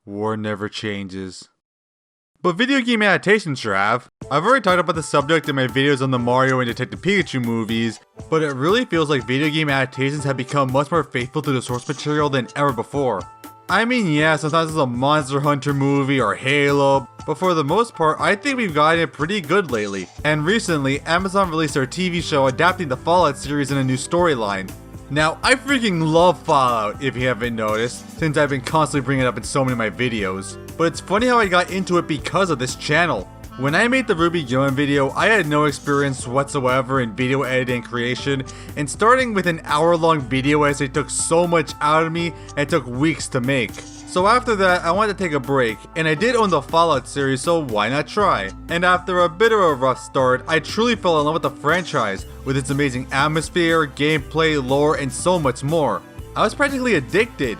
War never changes. But video game adaptations sure have. I've already talked about the subject in my videos on the Mario and Detective Pikachu movies, but it really feels like video game adaptations have become much more faithful to the source material than ever before. I mean, yeah, sometimes it's a Monster Hunter movie or Halo, but for the most part, I think we've gotten it pretty good lately. And recently, Amazon released their TV show adapting the Fallout series in a new storyline. Now, I freaking love Fallout, if you haven't noticed, since I've been constantly bringing it up in so many of my videos. But it's funny how I got into it because of this channel. When I made the RWBY Gilman video, I had no experience whatsoever in video editing and creation, and starting with an hour-long video essay took so much out of me and took weeks to make. So after that, I wanted to take a break, and I did own the Fallout series, so why not try? And after a bit of a rough start, I truly fell in love with the franchise, with its amazing atmosphere, gameplay, lore, and so much more. I was practically addicted,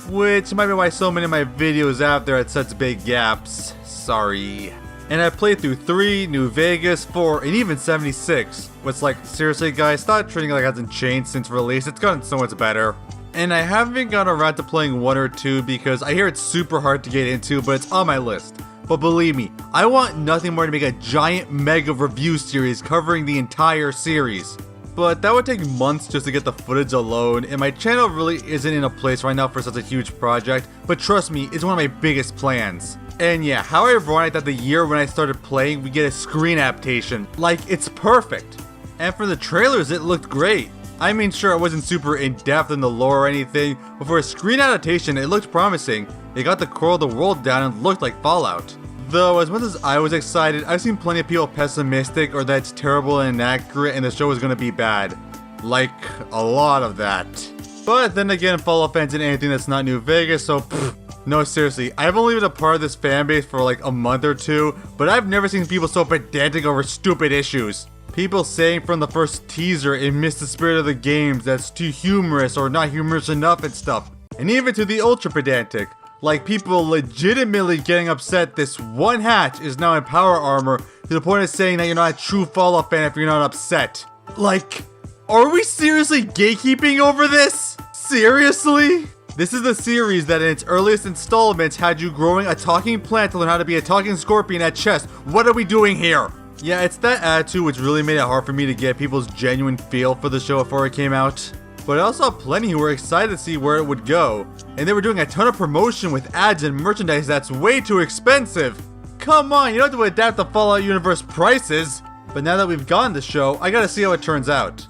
which might be why so many of my videos after had such big gaps. Sorry. And I played through 3, New Vegas, 4, and even 76. It's like, seriously guys, stop treating it like it hasn't changed since release, it's gotten so much better. And I haven't gotten around to playing 1 or 2 because I hear it's super hard to get into, but it's on my list. But believe me, I want nothing more to make a giant mega review series covering the entire series. But that would take months just to get the footage alone, and my channel really isn't in a place right now for such a huge project, but trust me, it's one of my biggest plans. And yeah, how ironic that the year when I started playing, we get a screen adaptation. Like, it's perfect. And for the trailers, it looked great. I mean, sure, it wasn't super in-depth in the lore or anything, but for a screen adaptation, it looked promising. It got the core of the world down and looked like Fallout. Though, as much as I was excited, I've seen plenty of people pessimistic or that it's terrible and inaccurate and the show is gonna be bad. Like, a lot of that. But then again, Fallout fans in anything that's not New Vegas, so pfft. No, seriously, I've only been a part of this fanbase for like a month or two, but I've never seen people so pedantic over stupid issues. People saying from the first teaser it missed the spirit of the games, that's too humorous or not humorous enough and stuff. And even to the ultra pedantic. Like people legitimately getting upset this one hatch is now in power armor to the point of saying that you're not a true Fallout fan if you're not upset. Like, are we seriously gatekeeping over this? Seriously? This is the series that in its earliest installments had you growing a talking plant to learn how to be a talking scorpion at chess. What are we doing here? Yeah, it's that attitude which really made it hard for me to get people's genuine feel for the show before it came out. But I also saw plenty who were excited to see where it would go, and they were doing a ton of promotion with ads and merchandise that's way too expensive. Come on, you don't have to adapt the Fallout universe prices. But now that we've gotten the show, I gotta see how it turns out.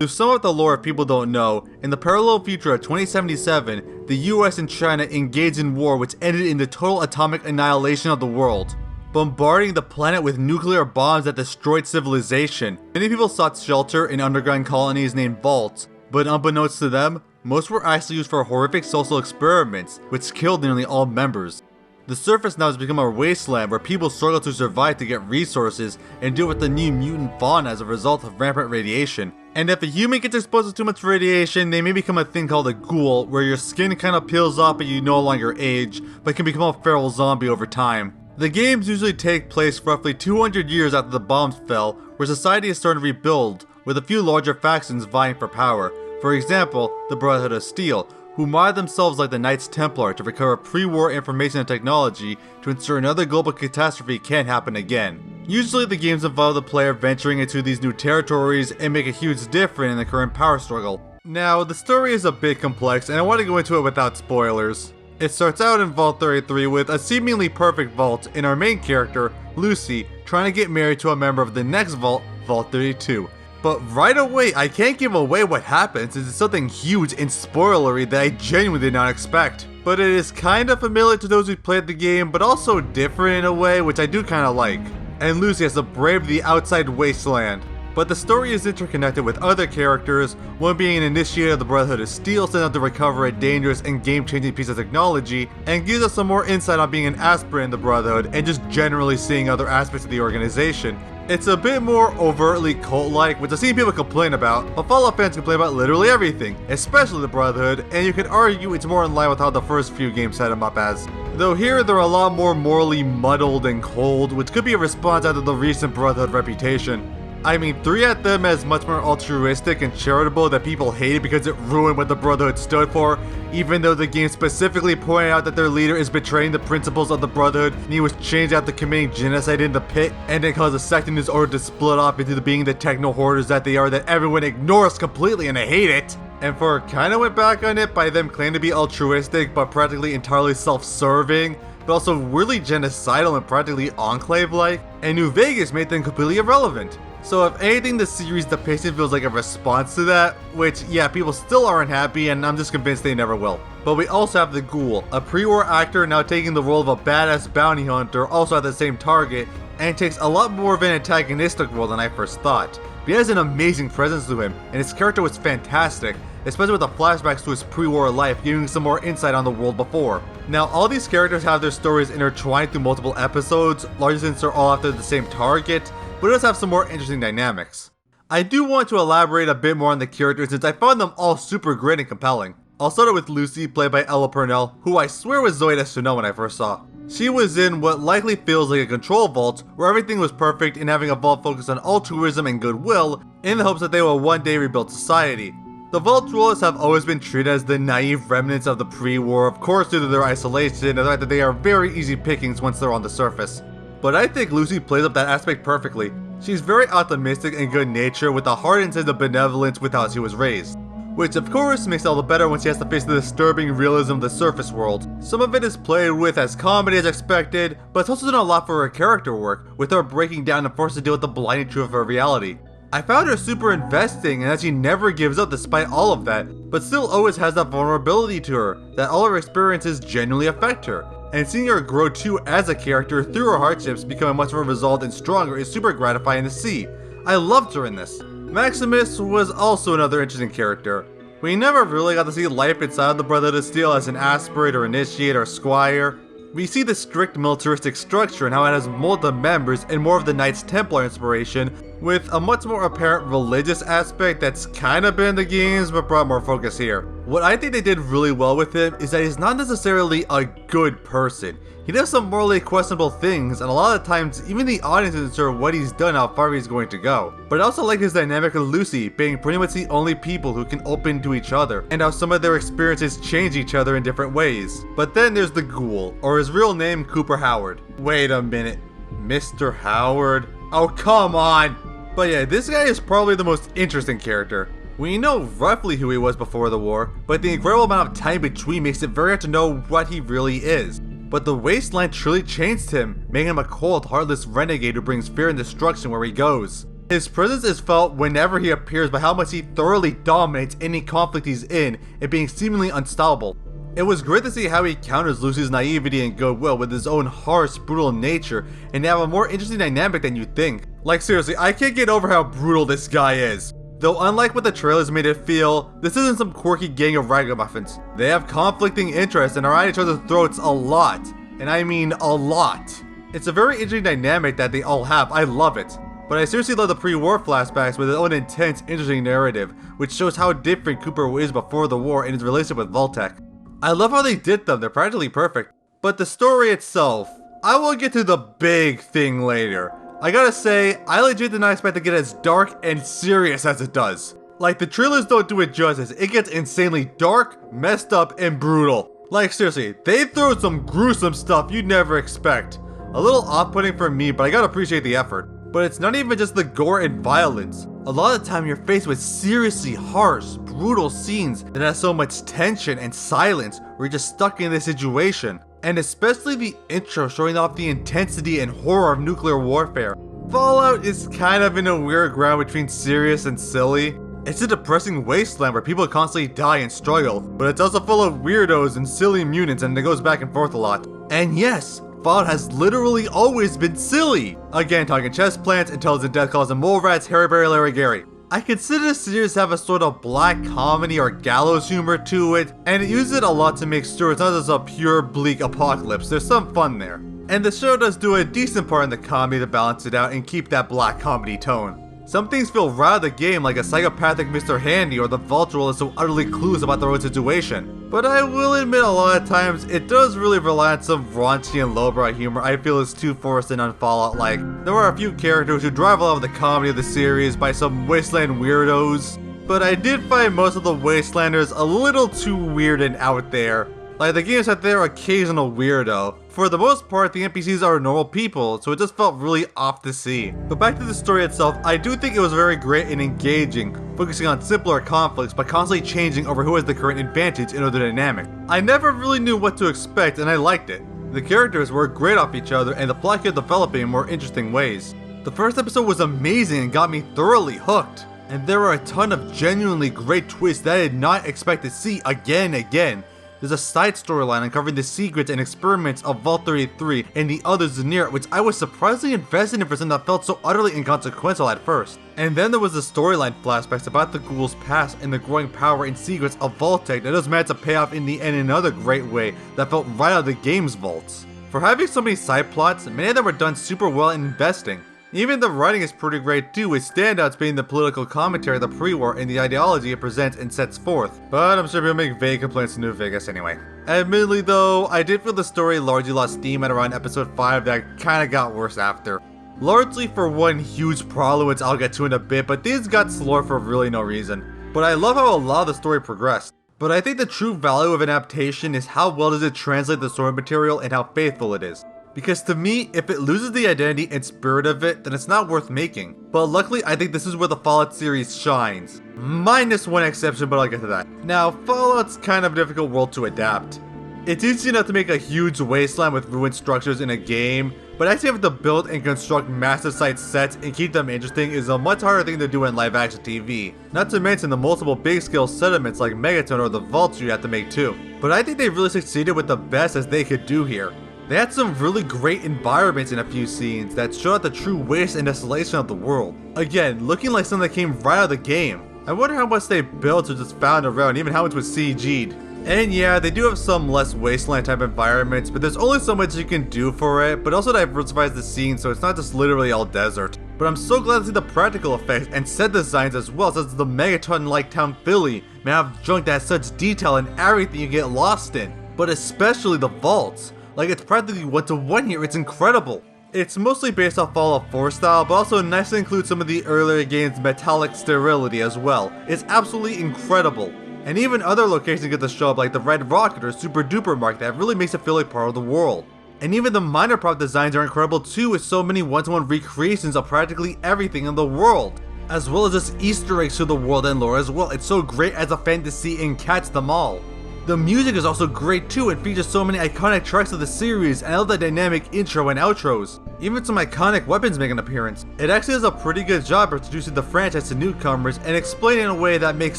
To sum up the lore if people don't know, in the parallel future of 2077, the US and China engaged in war which ended in the total atomic annihilation of the world, bombarding the planet with nuclear bombs that destroyed civilization. Many people sought shelter in underground colonies named vaults, but unbeknownst to them, most were actually used for horrific social experiments, which killed nearly all members. The surface now has become a wasteland where people struggle to survive to get resources and deal with the new mutant fauna as a result of rampant radiation. And if a human gets exposed to too much radiation, they may become a thing called a ghoul, where your skin kind of peels off but you no longer age, but can become a feral zombie over time. The games usually take place roughly 200 years after the bombs fell, where society is starting to rebuild, with a few larger factions vying for power. For example, the Brotherhood of Steel, who mod themselves like the Knights Templar to recover pre-war information and technology to ensure another global catastrophe can't happen again. Usually the games involve the player venturing into these new territories and make a huge difference in the current power struggle. Now, the story is a bit complex and I want to go into it without spoilers. It starts out in Vault 33 with a seemingly perfect vault and our main character, Lucy, trying to get married to a member of the next vault, Vault 32. But right away, I can't give away what happens since it's something huge and spoilery that I genuinely did not expect. But it is kind of familiar to those who played the game, but also different in a way, which I do kind of like. And Lucy has to brave the outside wasteland. But the story is interconnected with other characters, one being an initiator of the Brotherhood of Steel sent out to recover a dangerous and game-changing piece of technology, and gives us some more insight on being an aspirant in the Brotherhood and just generally seeing other aspects of the organization. It's a bit more overtly cult-like, which I've seen people complain about, but Fallout fans complain about literally everything, especially the Brotherhood, and you could argue it's more in line with how the first few games set them up as. Though here they're a lot more morally muddled and cold, which could be a response out of the recent Brotherhood reputation. I mean, 3 at them as much more altruistic and charitable that people hated because it ruined what the Brotherhood stood for, even though the game specifically pointed out that their leader is betraying the principles of the Brotherhood and he was changed after committing genocide in the pit, and then caused the sect in his order to split off into being the techno hoarders that they are that everyone ignores completely and they hate it. And for kinda went back on it by them claiming to be altruistic but practically entirely self-serving, but also really genocidal and practically Enclave-like, and New Vegas made them completely irrelevant. So if anything, the series, the pacing feels like a response to that, which yeah, people still aren't happy and I'm just convinced they never will. But we also have the Ghoul, a pre-war actor now taking the role of a badass bounty hunter, also at the same target, and takes a lot more of an antagonistic role than I first thought. But he has an amazing presence to him, and his character was fantastic, especially with the flashbacks to his pre-war life, giving some more insight on the world before. Now, all these characters have their stories intertwined through multiple episodes, largely since they're all after the same target, but it does have some more interesting dynamics. I do want to elaborate a bit more on the characters since I found them all super great and compelling. I'll start with Lucy, played by Ella Purnell, who I swear was Zoe Deschanel when I first saw. She was in what likely feels like a control vault, where everything was perfect and having a vault focused on altruism and goodwill, in the hopes that they will one day rebuild society. The Vault Dwellers have always been treated as the naive remnants of the pre-war, of course due to their isolation and the fact that they are very easy pickings once they're on the surface. But I think Lucy plays up that aspect perfectly. She's very optimistic and good-natured with a heart and sense of benevolence with how she was raised. Which of course makes it all the better when she has to face the disturbing realism of the surface world. Some of it is played with as comedy as expected, but it's also done a lot for her character work, with her breaking down and forced to deal with the blinding truth of her reality. I found her super investing and that she never gives up despite all of that, but still always has that vulnerability to her, that all of her experiences genuinely affect her. And seeing her grow too as a character through her hardships, becoming much more resolved and stronger is super gratifying to see. I loved her in this. Maximus was also another interesting character. We never really got to see life inside the Brotherhood of Steel as an aspirate or initiate or squire. We see the strict militaristic structure and how it has multiple members and more of the Knights Templar inspiration, with a much more apparent religious aspect that's kinda been in the games but brought more focus here. What I think they did really well with him is that he's not necessarily a good person. He does some morally questionable things, and a lot of times even the audience isn't sure what he's done, how far he's going to go. But I also like his dynamic with Lucy being pretty much the only people who can open to each other, and how some of their experiences change each other in different ways. But then there's the Ghoul, or his real name, Cooper Howard. Wait a minute, Mr. Howard? Oh come on! But yeah, this guy is probably the most interesting character. We know roughly who he was before the war, but the incredible amount of time between makes it very hard to know what he really is. But the Wasteland truly changed him, making him a cold, heartless renegade who brings fear and destruction where he goes. His presence is felt whenever he appears by how much he thoroughly dominates any conflict he's in and being seemingly unstoppable. It was great to see how he counters Lucy's naivety and goodwill with his own harsh, brutal nature and have a more interesting dynamic than you'd think. Like seriously, I can't get over how brutal this guy is. Though unlike what the trailers made it feel, this isn't some quirky gang of ragamuffins. They have conflicting interests and are at each other's throats a lot. And I mean a lot. It's a very interesting dynamic that they all have, I love it. But I seriously love the pre-war flashbacks with his own intense, interesting narrative, which shows how different Cooper is before the war and his relationship with Vault-Tec. I love how they did them, they're practically perfect. But the story itself, I will get to the big thing later. I gotta say, I legit did not expect to get as dark and serious as it does. Like, the trailers don't do it justice, it gets insanely dark, messed up, and brutal. Like seriously, they throw some gruesome stuff you'd never expect. A little off-putting for me, but I gotta appreciate the effort. But it's not even just the gore and violence. A lot of the time you're faced with seriously harsh, brutal scenes that have so much tension and silence where you're just stuck in this situation. And especially the intro showing off the intensity and horror of nuclear warfare. Fallout is kind of in a weird ground between serious and silly. It's a depressing wasteland where people constantly die and struggle, but it's also full of weirdos and silly mutants and it goes back and forth a lot. And yes, Fallout has literally always been silly! Again, talking chest plants, intelligent death calls and mole rats, Harry Berry, Larry Gary. I consider the series to have a sort of black comedy or gallows humor to it, and it uses it a lot to make sure it's not just a pure bleak apocalypse, there's some fun there. And the show does do a decent part in the comedy to balance it out and keep that black comedy tone. Some things feel right out of the game, like a psychopathic Mr. Handy or the Vulture is so utterly clueless about their own situation. But I will admit a lot of times, it does really rely on some raunchy and lowbrow humor I feel is too forced and on Fallout. Like, there are a few characters who drive a lot of the comedy of the series by some wasteland weirdos, but I did find most of the Wastelanders a little too weird and out there. Like, the games had their occasional weirdo. For the most part, the NPCs are normal people, so it just felt really off to see. But back to the story itself, I do think it was very great and engaging, focusing on simpler conflicts but constantly changing over who has the current advantage in other dynamic. I never really knew what to expect and I liked it. The characters worked great off each other and the plot kept developing in more interesting ways. The first episode was amazing and got me thoroughly hooked. And there were a ton of genuinely great twists that I did not expect to see again and again. There's a side storyline uncovering the secrets and experiments of Vault 33 and the others near it, which I was surprisingly invested in for something that felt so utterly inconsequential at first. And then there was the storyline flashbacks about the ghouls' past and the growing power and secrets of Vault-Tec that was meant to pay off in the end in another great way that felt right out of the game's vaults. For having so many side plots, many of them were done super well and investing. Even the writing is pretty great too, with standouts being the political commentary of the pre-war and the ideology it presents and sets forth. But I'm sure people make vague complaints to New Vegas anyway. Admittedly though, I did feel the story largely lost steam at around episode 5 that kinda got worse after. Largely for one huge problem which I'll get to in a bit, but these got slower for really no reason. But I love how a lot of the story progressed. But I think the true value of an adaptation is how well does it translate the story material and how faithful it is. Because to me, if it loses the identity and spirit of it, then it's not worth making. But luckily, I think this is where the Fallout series shines. Minus one exception, but I'll get to that. Now, Fallout's kind of a difficult world to adapt. It's easy enough to make a huge wasteland with ruined structures in a game, but actually having to build and construct massive site sets and keep them interesting is a much harder thing to do in live action TV. Not to mention the multiple big scale settlements like Megaton or the Vaults you have to make too. But I think they really succeeded with the best as they could do here. They had some really great environments in a few scenes that showed out the true waste and desolation of the world. Again, looking like something that came right out of the game. I wonder how much they built or just found around, even how much was CG'd. And yeah, they do have some less wasteland type environments, but there's only so much you can do for it, but also diversifies the scene so it's not just literally all desert. But I'm so glad to see the practical effects and set designs as well, such as the Megaton-like town Philly may have junk that has such detail and everything you get lost in. But especially the vaults. Like, it's practically 1-to-1 here, it's incredible. It's mostly based off Fallout 4 style, but also nicely includes some of the earlier game's metallic sterility as well. It's absolutely incredible. And even other locations get to show up like the Red Rocket or Super Duper Mark that really makes it feel like part of the world. And even the minor prop designs are incredible too, with so many one-to-one recreations of practically everything in the world. As well as just Easter eggs to the world and lore as well. It's so great as a fan to see and catch them all. The music is also great too and features so many iconic tracks of the series, and I love the dynamic intro and outros. Even some iconic weapons make an appearance. It actually does a pretty good job of introducing the franchise to newcomers and explaining in a way that makes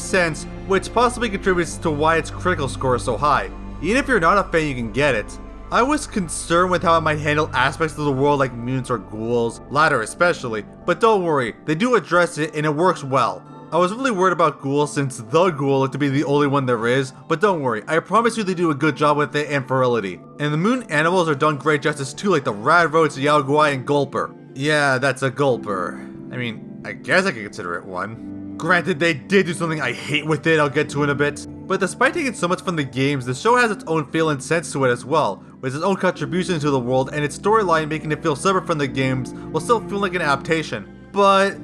sense, which possibly contributes to why its critical score is so high. Even if you're not a fan, you can get it. I was concerned with how it might handle aspects of the world like mutants or ghouls, latter especially, but don't worry, they do address it and it works well. I was really worried about ghouls since the ghoul looked to be the only one there is, but don't worry, I promise you they do a good job with it and virility. And the moon animals are done great justice too, like the Radroach, Yao Guai, and Gulper. Yeah, that's a Gulper. I mean, I guess I could consider it one. Granted, they did do something I hate with it, I'll get to in a bit. But despite taking so much from the games, the show has its own feel and sense to it as well, with its own contribution to the world and its storyline making it feel separate from the games while still feeling like an adaptation. But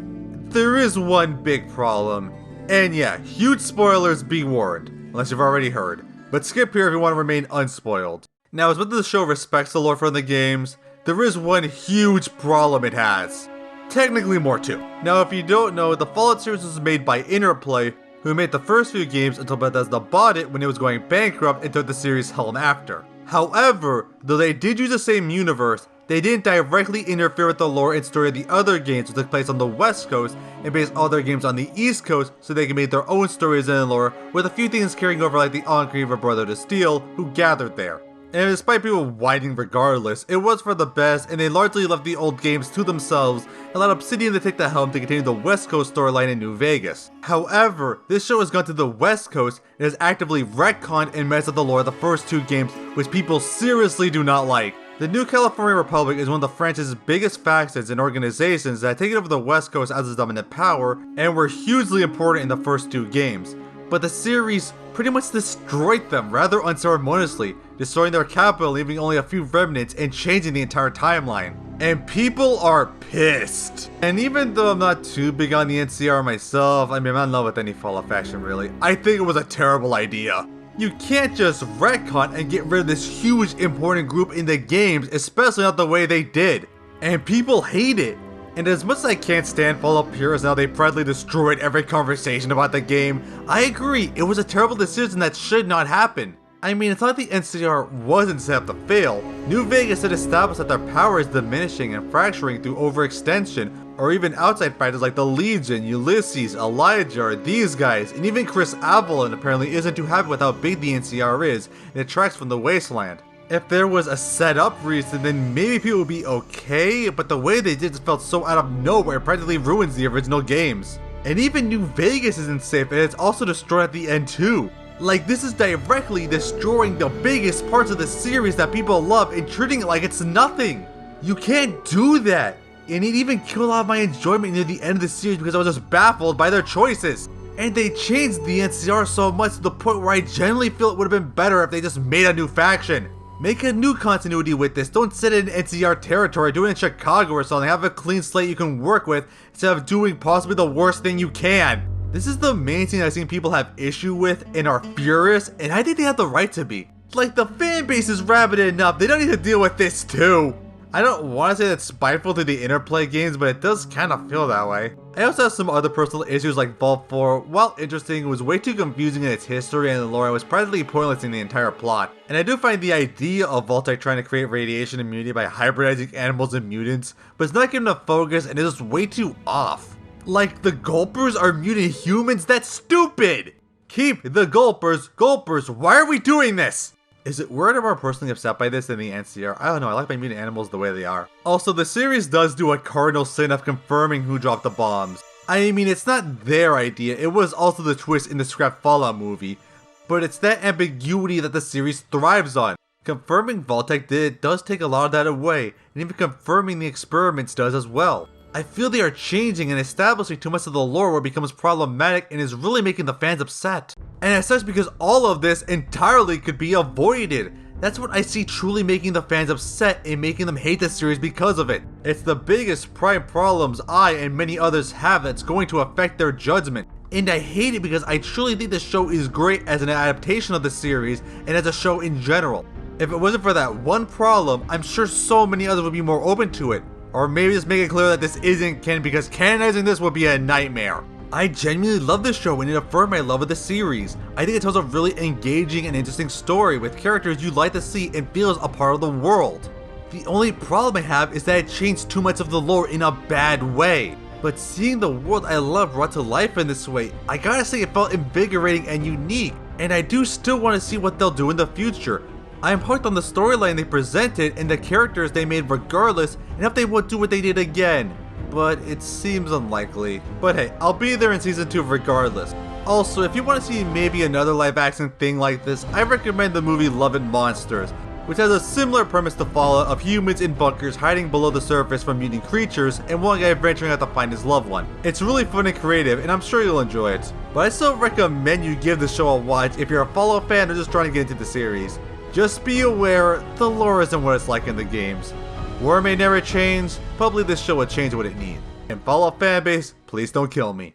there is one big problem. And yeah, huge spoilers, be warned, unless you've already heard. But skip here if you want to remain unspoiled. Now, as much as the show respects the lore from the games, there is one huge problem it has. Technically more too. Now, if you don't know, the Fallout series was made by Interplay, who made the first few games until Bethesda bought it when it was going bankrupt and took the series home after. However, though they did use the same universe, they didn't directly interfere with the lore and story of the other games which took place on the West Coast and based all their games on the East Coast so they can make their own stories and lore, with a few things carrying over like the Enclave of Brother to Steel, who gathered there. And despite people whining regardless, it was for the best and they largely left the old games to themselves and allowed Obsidian to take the helm to continue the West Coast storyline in New Vegas. However, this show has gone to the West Coast and has actively retconned and messed up the lore of the first two games, which people seriously do not like. The New California Republic is one of the franchise's biggest factions and organizations that have taken over the West Coast as its dominant power and were hugely important in the first 2 games. But the series pretty much destroyed them rather unceremoniously, destroying their capital, leaving only a few remnants and changing the entire timeline. And people are pissed. And even though I'm not too big on the NCR myself, I'm not in love with any Fallout faction really, I think it was a terrible idea. You can't just retcon and get rid of this huge important group in the games, especially not the way they did. And people hate it. And as much as I can't stand Fallout purists now they proudly destroyed every conversation about the game, I agree, it was a terrible decision that should not happen. I mean, it's not like the NCR wasn't set up to fail. New Vegas had established that their power is diminishing and fracturing through overextension, or even outside factors like the Legion, Ulysses, Elijah, or these guys, and even Chris Avalon apparently isn't too happy with how big the NCR is, and it tracks from the Wasteland. If there was a set-up reason, then maybe people would be okay, but the way they did just felt so out of nowhere, it practically ruins the original games. And even New Vegas isn't safe, and it's also destroyed at the end too. Like, this is directly destroying the biggest parts of the series that people love and treating it like it's nothing. You can't do that. And it even killed a lot of my enjoyment near the end of the series because I was just baffled by their choices. And they changed the NCR so much to the point where I genuinely feel it would have been better if they just made a new faction. Make a new continuity with this, don't set it in NCR territory, do it in Chicago or something, have a clean slate you can work with instead of doing possibly the worst thing you can. This is the main thing I've seen people have issue with and are furious, and I think they have the right to be. Like, the fan base is rabid enough, they don't need to deal with this too. I don't want to say that's spiteful to the Interplay games, but it does kind of feel that way. I also have some other personal issues like Vault 4, while interesting, it was way too confusing in its history and the lore, it was practically pointless in the entire plot. And I do find the idea of Vault-Tec trying to create radiation immunity by hybridizing animals and mutants, but it's not given a focus and it's just way too off. Like, the Gulpers are mutant humans? That's stupid! Keep the Gulpers, why are we doing this? Is it weird or more personally upset by this than the NCR? I don't know, I like my mutant animals the way they are. Also, the series does do a cardinal sin of confirming who dropped the bombs. I mean, it's not their idea, it was also the twist in the scrap Fallout movie, but it's that ambiguity that the series thrives on. Confirming Vault-Tec did it does take a lot of that away, and even confirming the experiments does as well. I feel they are changing and establishing too much of the lore where it becomes problematic and is really making the fans upset. And it's such because all of this entirely could be avoided. That's what I see truly making the fans upset and making them hate the series because of it. It's the biggest prime problems I and many others have that's going to affect their judgment. And I hate it because I truly think the show is great as an adaptation of the series and as a show in general. If it wasn't for that one problem, I'm sure so many others would be more open to it. Or maybe just make it clear that this isn't canon because canonizing this would be a nightmare. I genuinely love this show and it affirmed my love of the series. I think it tells a really engaging and interesting story with characters you'd like to see and feel as a part of the world. The only problem I have is that it changed too much of the lore in a bad way. But seeing the world I love brought to life in this way, I gotta say it felt invigorating and unique. And I do still want to see what they'll do in the future. I am hooked on the storyline they presented and the characters they made regardless, and if they would do what they did again. But it seems unlikely. But hey, I'll be there in season 2 regardless. Also, if you want to see maybe another live action thing like this, I recommend the movie Love and Monsters, which has a similar premise to Fallout of humans in bunkers hiding below the surface from mutant creatures and one guy venturing out to find his loved one. It's really fun and creative and I'm sure you'll enjoy it. But I still recommend you give the show a watch if you're a Fallout fan or just trying to get into the series. Just be aware, the lore isn't what it's like in the games. War may never change, probably this show will change what it needs. And Fallout fanbase, please don't kill me.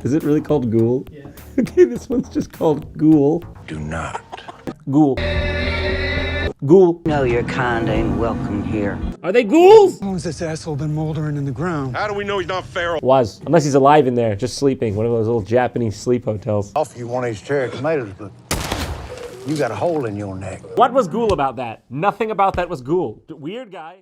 Is it really called Ghoul? Yeah. Okay, this one's just called Ghoul. Do not. Ghoul. Ghoul. No, your kind ain't welcome here. Are they ghouls? How long has this asshole been moldering in the ground? How do we know he's not feral? Was. Unless he's alive in there, just sleeping. One of those little Japanese sleep hotels. Offer you one of these cherry tomatoes, but you got a hole in your neck. What was Ghoul about that? Nothing about that was Ghoul. Weird guy.